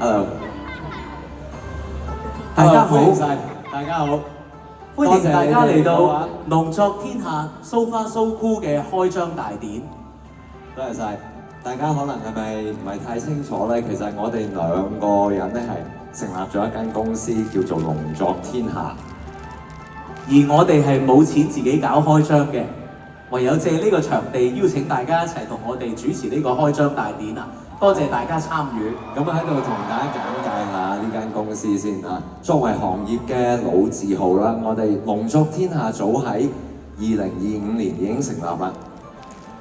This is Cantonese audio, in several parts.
Hello， 大家好，大家好，歡迎大家嚟到農作天下 So Far So Cool 嘅開張大典。多謝晒。大家可能係咪唔係太清楚咧？其實我哋兩個人咧係成立咗一間公司叫做農作天下，而我哋係冇錢自己搞開張嘅，唯有借呢個場地邀請大家一齊同我哋主持呢個開張大典啊！多謝大家參與。咁喺度同大家簡介下呢間公司先啊。作為行業嘅老字號啦，我哋農作天下早喺2025年已經成立啦。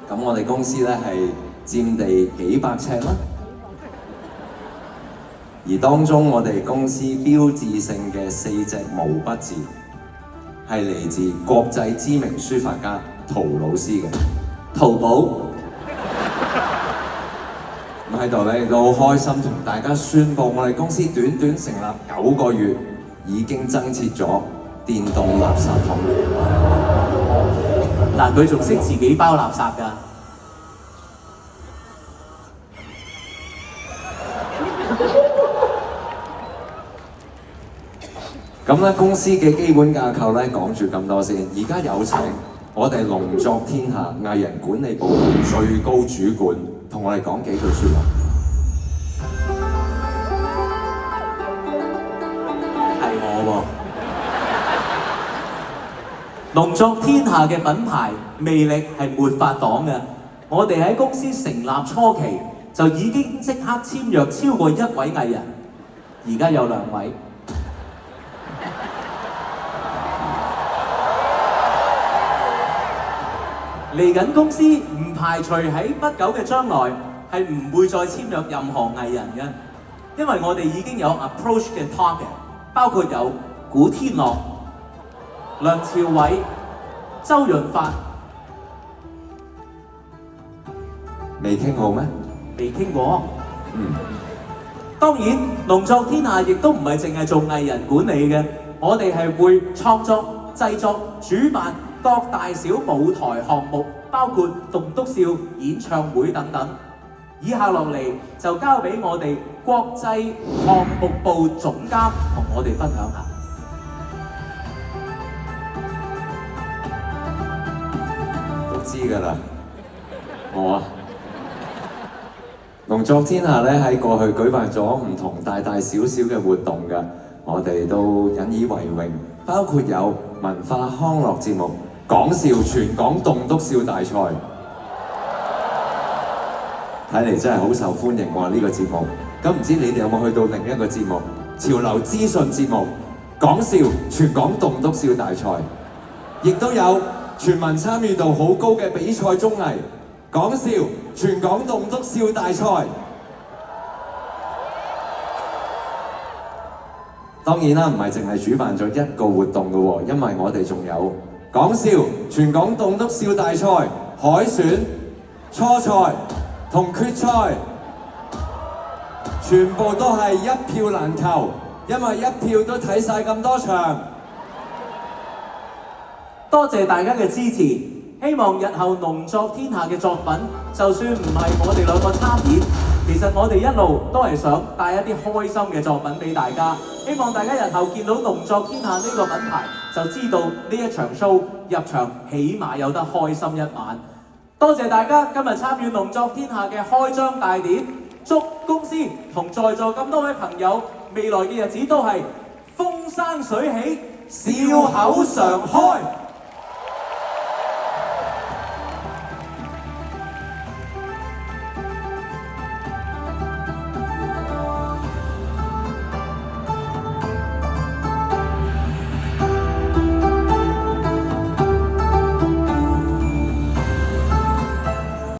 咁我哋公司咧係佔地幾百尺啦，而當中我哋公司標誌性嘅4隻毛筆字係嚟自國際知名書法家陶老師嘅淘寶。咁喺度咧亦都好開心同大家宣佈，我哋公司短短成立9個月已經增設咗電動垃圾桶。嗱，佢仲識自己包垃圾㗎。咁咧公司嘅基本架構咧講住咁多先，而家有請我哋農作天下藝人管理部最高主管同我哋講幾句説話。係我喎。農作天下嘅品牌魅力係沒法擋嘅。我哋喺公司成立初期就已經即刻簽約超過1位藝人，而家有2位。嚟緊公司唔排除喺不久嘅將來係唔會再簽約任何藝人嘅，因為我哋已經有 approach 嘅 target， 包括有古天樂、梁朝偉、周潤發。未傾好咩？未傾過。當然，農作天下亦都唔係淨係做藝人管理嘅，我哋係會創作、製作、主辦各大小舞台項目，包括棟篤笑、演唱會等等。以下落嚟就交俾我哋國際項目部總監同我哋分享下。都知㗎啦，我農作天下咧喺過去舉辦咗唔同大大小小嘅活動㗎，我哋都引以為榮，包括有文化康樂節目。講笑全港棟篤笑大賽，睇嚟真係好受歡迎喎呢個節目。咁唔知你哋有冇去到另一個節目潮流資訊節目講笑全港棟篤笑大賽，亦都有全民參與度好高嘅比賽綜藝講笑全港棟篤笑大賽。當然啦，唔係淨係主辦咗一個活動嘅喎，因為我哋仲有講笑全港棟篤笑大賽海選、初賽同決賽，全部都係一票難求，因為一票都睇晒咁多場。多謝大家嘅支持，希望日後農作天下嘅作品，就算唔係我哋2個參演，其實我哋一路都係想帶一啲開心嘅作品俾大家。希望大家日後見到農作天下呢個品牌，就知道呢一場 show 入場起碼有得開心一晚。多謝大家今日參與農作天下嘅開張大典，祝公司同在座咁多位朋友未來嘅日子都係風生水起，笑口常開。